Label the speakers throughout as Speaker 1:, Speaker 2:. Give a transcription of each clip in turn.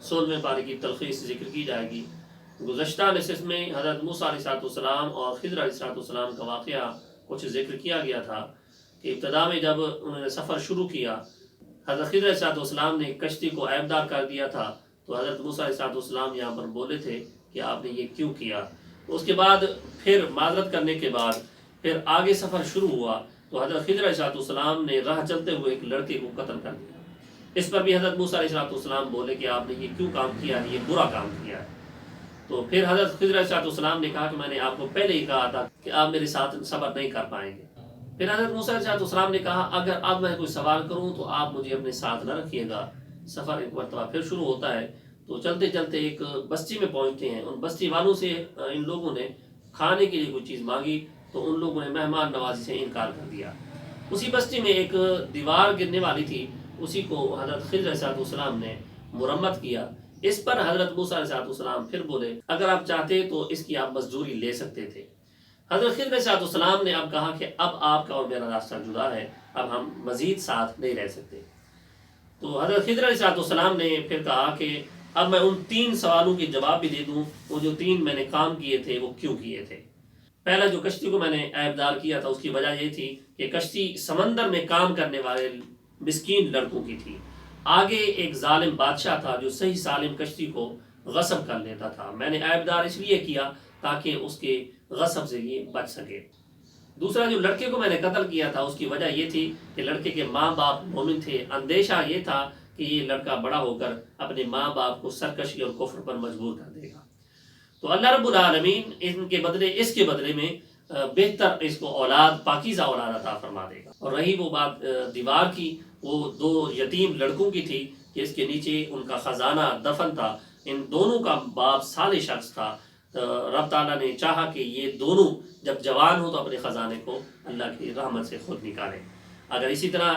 Speaker 1: 16ویں پارے کی تلخیص ذکر کی جائے گی۔ گزشتہ نشست میں حضرت موسیٰ علیہ السلام اور خضر علیہ السلام کا واقعہ کچھ ذکر کیا گیا تھا کہ ابتدا میں جب انہوں نے سفر شروع کیا، حضرت خضر علیہ السلام نے کشتی کو عیبدار کر دیا تھا، تو حضرت موسیٰ علیہ السلام یہاں پر بولے تھے کہ آپ نے یہ کیوں کیا۔ اس کے بعد پھر معذرت کرنے کے بعد پھر آگے سفر شروع ہوا تو حضرت خضر علیہ السلام نے راہ چلتے ہوئے ایک لڑکے کو قتل کر دیا۔ اس پر بھی حضرت موسیٰ علیہ السلام بولے کہ آپ نے یہ کیوں کام کیا ہے، یہ برا کام کیا ہے۔ تو پھر حضرت خضر علیہ السلام نے کہا کہ میں نے آپ کو پہلے ہی کہا تھا کہ آپ میرے ساتھ صبر نہیں کر پائیں گے۔ پھر حضرت موسیٰ علیہ السلام نے کہا اگر اب میں کوئی سوال کروں تو آپ مجھے اپنے ساتھ نہ رکھیے گا۔ سفر ایک مرتبہ پھر شروع ہوتا ہے تو چلتے چلتے ایک بستی میں پہنچتے ہیں۔ ان بستی والوں سے ان لوگوں نے کھانے کے لیے کوئی چیز مانگی تو ان لوگوں نے مہمان نوازی سے انکار کر دیا۔ اسی بستی میں ایک دیوار گرنے والی تھی، اسی کو حضرت خضر علیہ السلام نے مرمت کیا۔ اس پر حضرت موسیٰ علیہ السلام پھر بولے اگر آپ چاہتے تو اس کی آپ مزدوری لے سکتے تھے۔ حضرت خضر علیہ السلام نے اب کہا کہ اب آپ کا اور میرا راستہ جدا ہے، اب ہم مزید ساتھ نہیں رہ سکتے۔ تو حضرت خضر علیہ السلام نے پھر کہا کہ اب میں ان 3 سوالوں کے جواب بھی دے دوں، وہ جو 3 میں نے کام کیے تھے وہ کیوں کیے تھے۔ پہلا جو کشتی کو میں نے عیبدار کیا تھا اس کی وجہ یہ تھی کہ کشتی سمندر میں کام کرنے والے مسکین لڑکوں کی تھی۔ آگے ایک ظالم بادشاہ تھا جو صحیح سالم کشتی کو غصب کر لیتا تھا۔ میں نے عیبدار اس لیے کیا تاکہ اس کے غصب سے یہ بچ سکے۔ دوسرا جو لڑکے کو میں نے قتل کیا تھا اس کی وجہ یہ تھی کہ لڑکے کے ماں باپ مومن تھے، اندیشہ یہ تھا کہ یہ لڑکا بڑا ہو کر اپنے ماں باپ کو سرکشی اور کفر پر مجبور کر دے گا۔ تو اللہ رب العالمین اس کے بدلے میں بہتر اس کو اولاد، پاکیزہ اولاد عطا فرما دے گا۔ اور رہی وہ بات دیوار کی، وہ 2 یتیم لڑکوں کی تھی کہ اس کے نیچے ان کا خزانہ دفن تھا۔ ان دونوں کا باپ صالح شخص تھا۔ رب تعالیٰ نے چاہا کہ یہ دونوں جب جوان ہو تو اپنے خزانے کو اللہ کی رحمت سے خود نکالیں۔ اگر اسی طرح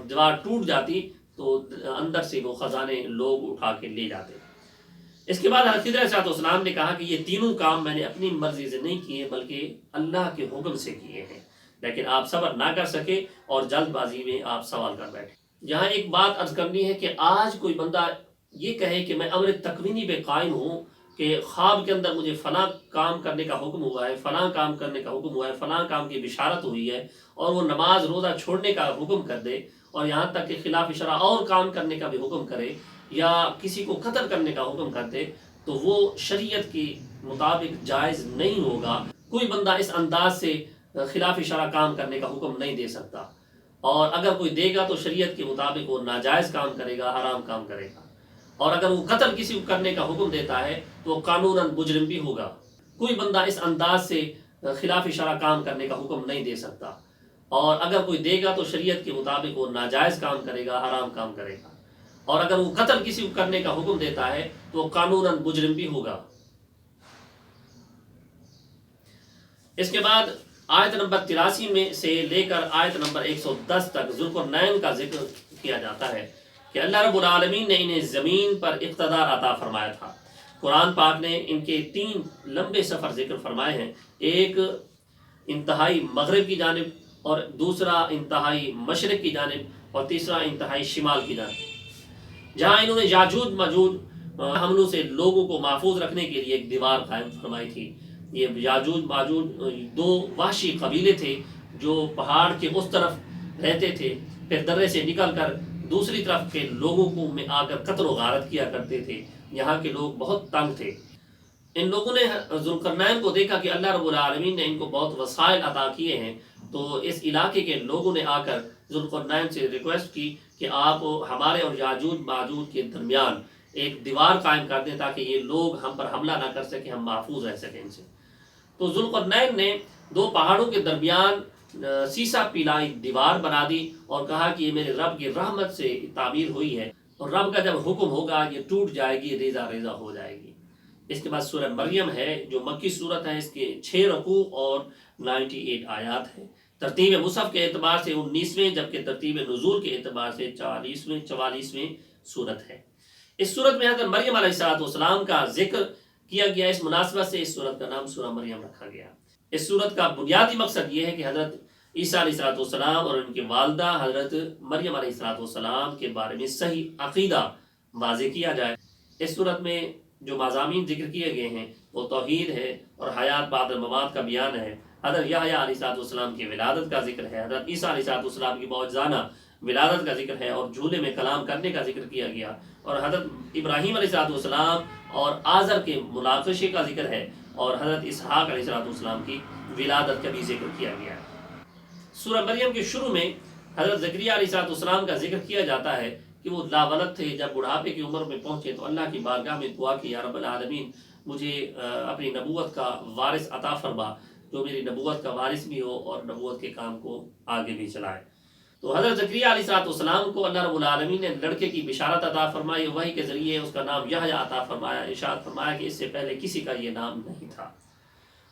Speaker 1: دیوار ٹوٹ جاتی تو اندر سے وہ خزانے لوگ اٹھا کے لے جاتے۔ اس کے بعد خضر علیہ السلام نے کہا کہ یہ تینوں کام میں نے اپنی مرضی سے نہیں کیے بلکہ اللہ کے حکم سے کیے ہیں، لیکن آپ صبر نہ کر سکے اور جلد بازی میں آپ سوال کر بیٹھے۔ یہاں ایک بات عرض کرنی ہے کہ آج کوئی بندہ یہ کہے کہ میں امر تکوینی پہ قائم ہوں کہ خواب کے اندر مجھے فلاں کام کرنے کا حکم ہوا ہے، فلاں کام کرنے کا حکم ہوا ہے، فلاں کام کی بشارت ہوئی ہے، اور وہ نماز روزہ چھوڑنے کا حکم کر دے اور یہاں تک کہ خلاف شرع اور کام کرنے کا بھی حکم کرے یا کسی کو قتل کرنے کا حکم کر دے، تو وہ شریعت کے مطابق جائز نہیں ہوگا۔ کوئی بندہ اس انداز سے خلاف شرع کام کرنے کا حکم نہیں دے سکتا، اور اگر کوئی دے گا تو شریعت کے مطابق وہ ناجائز کام کرے گا، حرام کام کرے گا۔ اور اگر وہ قتل کسی کو کرنے کا حکم دیتا ہے تو وہ قانوناً مجرم بھی ہوگا۔ کوئی بندہ اس انداز سے خلاف شرع کام کرنے کا حکم نہیں دے سکتا، اور اگر کوئی دے گا تو شریعت کے مطابق وہ ناجائز کام کرے گا، حرام کام کرے گا۔ اور اگر وہ قتل کسی کو کرنے کا حکم دیتا ہے تو وہ قانوناً مجرم بھی ہوگا۔ اس کے بعد آیت نمبر 83 میں سے لے کر آیت نمبر 110 تک ذوالقرنین کا ذکر کیا جاتا ہے کہ اللہ رب العالمین نے انہیں زمین پر اقتدار عطا فرمایا تھا۔ قرآن پاک نے ان کے 3 لمبے سفر ذکر فرمائے ہیں، ایک انتہائی مغرب کی جانب، اور دوسرا انتہائی مشرق کی جانب، اور تیسرا انتہائی شمال کی جانب، جہاں انہوں نے یاجوج ماجوج حملوں سے لوگوں کو محفوظ رکھنے کے لیے ایک دیوار قائم فرمائی تھی۔ یہ یاجوج ماجوج 2 وحشی قبیلے تھے جو پہاڑ کے اس طرف رہتے تھے، پھر درے سے نکل کر دوسری طرف کے لوگوں کو میں آ کر قتل و غارت کیا کرتے تھے۔ یہاں کے لوگ بہت تنگ تھے۔ ان لوگوں نے ذوالقرنین کو دیکھا کہ اللہ رب العالمین نے ان کو بہت وسائل عطا کیے ہیں، تو اس علاقے کے لوگوں نے آ کر ذوالقرنین سے ریکویسٹ کی کہ آپ ہمارے اور یاجوج ماجوج کے درمیان ایک دیوار قائم کر دیں تاکہ یہ لوگ ہم پر حملہ نہ کر سکیں، ہم محفوظ رہ سکیں ان سے۔ تو ذوالقرنین نے 2 پہاڑوں کے درمیان سیسا پیلائی دیوار بنا دی اور کہا کہ یہ میرے رب کی رحمت سے تعمیر ہوئی ہے، اور رب کا جب حکم ہوگا یہ ٹوٹ جائے گی، ریزہ ریزہ ہو جائے گی۔ اس کے بعد سورہ مریم ہے جو مکی صورت ہے، اس کے 6 رکوع اور 98 آیات ہیں۔ ترتیب مصحف کے اعتبار سے 19ویں، جبکہ ترتیب نزول کے اعتبار سے 44ویں صورت ہے۔ اس صورت میں حضرت مریم علیہ السلام کا ذکر کیا گیا، اس مناسبت سے اس صورت کا نام سورہ مریم رکھا گیا۔ اس صورت کا بنیادی مقصد یہ ہے کہ حضرت عیسیٰ علیہ السلام اور ان کی والدہ حضرت مریم علیہ السلام کے بارے میں صحیح عقیدہ واضح کیا جائے۔ اس صورت میں جو مضامین ذکر کیے گئے ہیں وہ توحید ہے اور حیات بعد الممات کا بیان ہے، حضرت یحییٰ علیہ السلام کی ولادت کا ذکر ہے، حضرت عیسیٰ علیہ السلام کی معجزانہ ولادت کا ذکر ہے اور جھولے میں کلام کرنے کا ذکر کیا گیا، اور حضرت ابراہیم علیہ السلام اور آزر کے مناقشے کا ذکر ہے، اور حضرت اسحاق علیہ السلام کی ولادت کا بھی ذکر کیا گیا ہے۔ سورہ مریم کے شروع میں حضرت زکریا علیہ السلام کا ذکر کیا جاتا ہے کہ وہ لاولد تھے، جب بڑھاپے کی عمر میں پہنچے تو اللہ کی بارگاہ میں دعا کی، یا رب العالمین مجھے اپنی نبوت کا وارث عطا فرما، جو میری نبوت کا وارث بھی ہو اور نبوت کے کام کو آگے بھی چلائے۔ تو حضرت زکریا علیہ السلام کو اللہ رب العالمین نے لڑکے کی بشارت عطا فرمائی، وحی کے ذریعے اس کا نام یحییٰ عطا فرمایا، ارشاد فرمایا کہ اس سے پہلے کسی کا یہ نام نہیں تھا،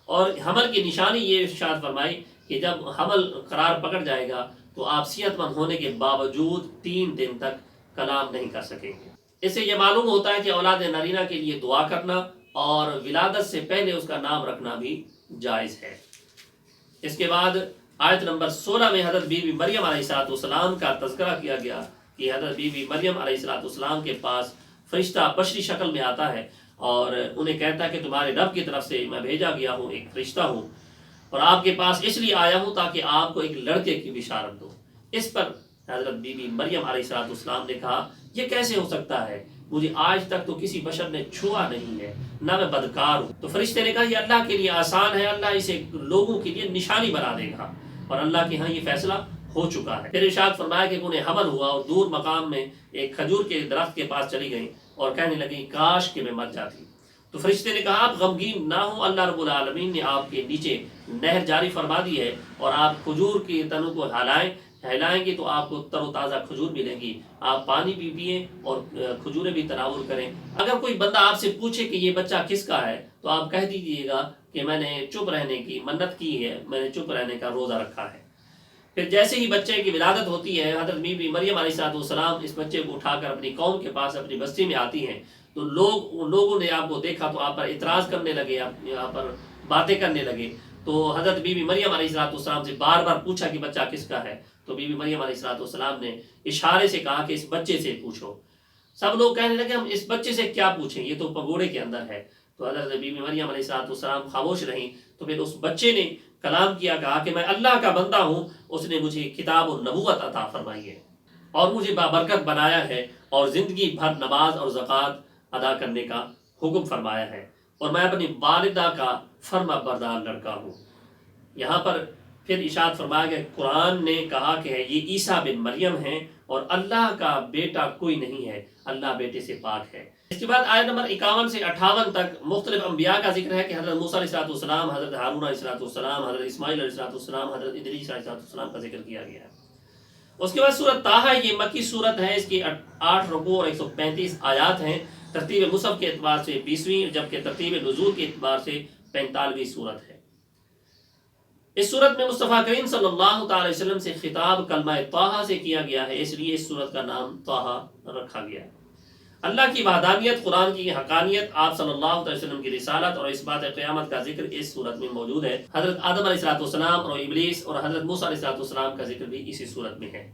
Speaker 1: اور حمل کی نشانی یہ ارشاد فرمائی کہ جب حمل قرار پکڑ جائے گا تو آپ صحت مند ہونے کے باوجود 3 دن تک کلام نہیں کر سکیں گے۔ اس سے یہ معلوم ہوتا ہے کہ اولاد نرینہ کے لیے دعا کرنا اور ولادت سے پہلے اس کا نام رکھنا بھی جائز ہے۔ اس کے بعد آیت نمبر 16 میں حضرت بی بی مریم علیہ السلام کا تذکرہ کیا گیا کہ حضرت بی بی مریم علیہ السلام کے پاس فرشتہ بشری شکل میں آتا ہے اور انہیں کہتا ہے کہ تمہارے رب کی طرف سے میں بھیجا گیا ہوں، ایک فرشتہ ہوں، اور آپ کے پاس اس لیے آیا ہوں تاکہ آپ کو ایک لڑکے کی بشارت دو۔ اس پر حضرت بی بی مریم علیہ السلام نے کہا یہ کیسے ہو سکتا ہے، مجھے آج تک تو کسی بشر نے چھوا نہیں ہے، نہ میں بدکار ہوں۔ تو فرشتے نے کہا یہ اللہ کے لیے آسان ہے، اللہ اسے لوگوں کے لیے نشانی بنا دے گا، اور اللہ کے ہاں یہ فیصلہ ہو چکا ہے۔ پھر ارشاد فرمایا کہ انہیں حمل ہوا اور دور مقام میں ایک کھجور کے درخت کے پاس چلی گئیں اور کہنے لگیں کاش کہ میں مر جاتی۔ تو فرشتے نے کہا آپ غمگین نہ ہوں، اللہ رب العالمین نے آپ کے نیچے نہر جاری فرما دی ہے، اور آپ کھجور کے تنوں کو ہلائیں گے تو آپ کو تر و تازہ کھجور ملیں گی، آپ پانی بھی پئیں اور کھجوریں بھی تناول کریں۔ اگر کوئی بندہ آپ سے پوچھے کہ یہ بچہ کس کا ہے تو آپ کہہ دیجئے گا کہ میں نے چپ رہنے کی منت کی ہے، میں نے چپ رہنے کا روزہ رکھا ہے۔ پھر جیسے ہی بچے کی ولادت ہوتی ہے، حضرت بی بی مریم علیہ السلام اس بچے کو اٹھا کر اپنی قوم کے پاس اپنی بستی میں آتی ہیں، تو لوگوں نے آپ کو دیکھا تو آپ پر اعتراض کرنے لگے، آپ پر باتیں کرنے لگے۔ تو حضرت بی بی مریم علیہ السلام سے بار بار پوچھا کہ بچہ کس کا ہے، تو بی بی مریم علیہ السلام نے اشارے سے کہا کہ اس بچے سے پوچھو۔ سب لوگ کہنے لگے ہم اس بچے سے کیا پوچھیں، یہ تو پگوڑے کے اندر ہے۔ تو حضرت بی بی مریم علیہ السلام خاموش رہیں، تو پھر اس بچے نے کلام کیا، کہا کہ میں اللہ کا بندہ ہوں، اس نے مجھے کتاب و نبوت عطا فرمائی ہے اور مجھے بابرکت بنایا ہے، اور زندگی بھر نماز اور زکوٰۃ ادا کرنے کا حکم فرمایا ہے، اور میں اپنی والدہ کا فرما بردار لڑکا ہوں۔ یہاں پر پھر ارشاد فرمایا کہ قرآن نے کہا کہ یہ عیسیٰ بن مریم ہیں اور اللہ کا بیٹا کوئی نہیں ہے، اللہ بیٹے سے پاک ہے۔ اس کے بعد آیت نمبر 51 سے 58 تک مختلف انبیاء کا ذکر ہے کہ حضرت موسیٰ علیہ السلام، حضرت ہارون علیہ السلام، حضرت اسماعیل علیہ السلام، حضرت ادریس علیہ السلام کا ذکر کیا گیا ہے۔ اس کے بعد سورۃ طٰہٰ، یہ مکی سورت ہے، اس کی 8 رکوع اور 135 آیات ہیں، ترتیب مصحف کے اعتبار سے 20ویں، جبکہ ترتیب نزول کے اعتبار سے 45ویں سورت ہے۔ اس سورت میں مصطفیٰ کریم صلی اللہ تعالی وسلم سے خطاب کلمہ طٰہٰ سے کیا گیا ہے، اس لیے اس سورت کا نام طٰہٰ رکھا گیا ہے۔ اللہ کی وحدانیت، قرآن کی حقانیت، آپ صلی اللہ علیہ وسلم کی رسالت اور اس بات قیامت کا ذکر اس سورت میں موجود ہے۔ حضرت آدم علیہ السلام اور ابلیس اور حضرت موسیٰ علیہ السلام کا ذکر بھی اسی سورت میں ہے۔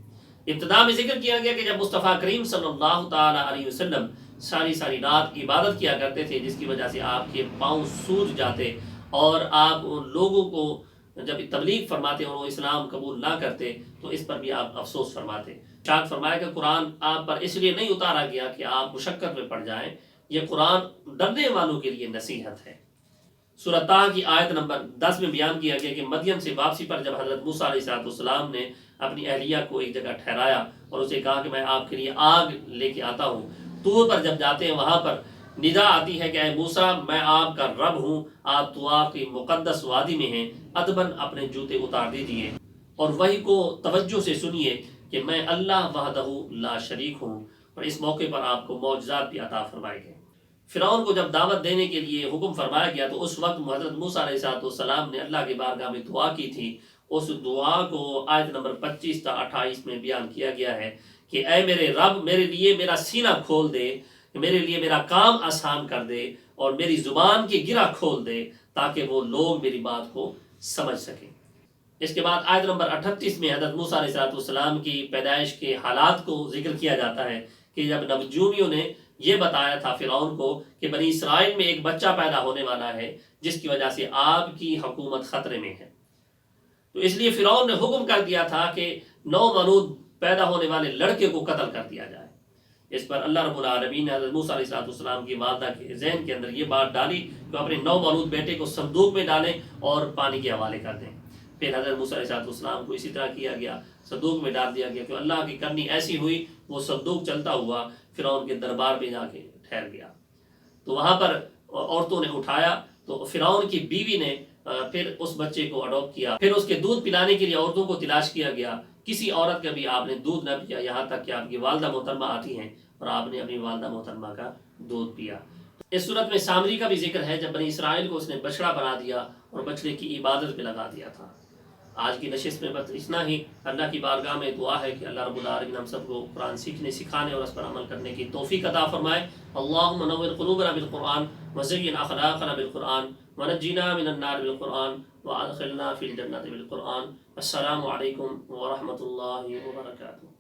Speaker 1: ابتدا میں ذکر کیا گیا کہ جب مصطفیٰ کریم صلی اللہ تعالی علیہ وسلم ساری رات عبادت کیا کرتے تھے، جس کی وجہ سے آپ کے پاؤں سوج جاتے اور آپ لوگوں کو جب تبلیغ فرماتے اور وہ اسلام قبول نہ کرتے تو اس پر بھی آپ افسوس فرماتے۔ ارشاد فرمایا کہ قرآن آپ پر اس لیے نہیں اتارا گیا کہ آپ مشقت میں پڑ جائیں، یہ قرآن ڈرنے والوں کے لیے نصیحت ہے۔ سورۃ طٰہٰ کی آیت نمبر 10 میں بیان کیا گیا کہ مدین سے واپسی پر جب حضرت موسیٰ علیہ السلام نے اپنی اہلیہ کو ایک جگہ ٹھہرایا اور اسے کہا کہ میں آپ کے لیے آگ لے کے آتا ہوں، طور پر جب جاتے ہیں وہاں پر ندا آتی ہے کہ اے موسیٰ میں آپ کا رب ہوں، آپ طواف کی مقدس وادی میں ہیں، ادباً اپنے جوتے اتار دیجیے اور وحی کو توجہ سے سنیے کہ میں اللہ وحدہ لا شریک ہوں، اور اس موقع پر آپ کو معجزات بھی عطا فرمائے گئے۔ فرعون کو جب دعوت دینے کے لیے حکم فرمایا گیا تو اس وقت حضرت موسیٰ علیہ السلام نے اللہ کی بارگاہ میں دعا کی تھی۔ اس دعا کو آیت نمبر 25 تا 28 میں بیان کیا گیا ہے کہ اے میرے رب، میرے لیے میرا سینہ کھول دے، میرے لیے میرا کام آسان کر دے اور میری زبان کی گرہ کھول دے تاکہ وہ لوگ میری بات کو سمجھ سکیں۔ اس کے بعد آیت نمبر 38 میں حضرت موسیٰ علیہ السلام کی پیدائش کے حالات کو ذکر کیا جاتا ہے کہ جب نبجومیوں نے یہ بتایا تھا فرعون کو کہ بنی اسرائیل میں ایک بچہ پیدا ہونے والا ہے جس کی وجہ سے آپ کی حکومت خطرے میں ہے. تو اس لیے فرعون نے حکم کر دیا تھا کہ نومولود پیدا ہونے والے لڑکے کو قتل کر دیا جائے. اس پر اللہ رب العالمین نے حضرت موسیٰ علیہ السلام کی والدہ کے ذہن کے اندر یہ بات ڈالی کہ اپنے نومولود بیٹے کو صندوق میں ڈالیں اور پانی کے حوالے کر دیں. پھر حضرت موسیٰ علیہ السلام کو اسی طرح کیا گیا، صندوق میں ڈال دیا گیا. کہ اللہ کی کرنی ایسی ہوئی، وہ صندوق چلتا ہوا فرعون کے دربار میں جا کے ٹھہر گیا. تو وہاں پر عورتوں نے اٹھایا تو فرعون کی بیوی نے پھر اس بچے کو اڈاپٹ کیا. پھر اس کے دودھ پلانے کے لیے عورتوں کو تلاش کیا گیا. کسی عورت کا بھی آپ نے دودھ نہ پیا، یہاں تک کہ آپ کی والدہ محترمہ آتی ہیں اور آپ نے اپنی والدہ محترمہ کا دودھ پیا. اس صورت میں سامری کا بھی ذکر ہے جب بنی اسرائیل کو اس نے بچڑا بنا دیا اور بچڑے کی عبادت پہ لگا دیا تھا. آج کی نشست میں بس اتنا ہی. اللہ کی بارگاہ میں دعا ہے کہ اللہ رب العالمین ہم سب کو قرآن سیکھنے، سکھانے اور اس پر عمل کرنے کی توفیق عطا فرمائے. اللہم نور قلوبنا بالقرآن وزین اخلاقنا بالقرآن ونجنا من النار بالقرآن وادخلنا فی الجنة بالقرآن. السلام علیکم ورحمۃ اللہ وبرکاتہ.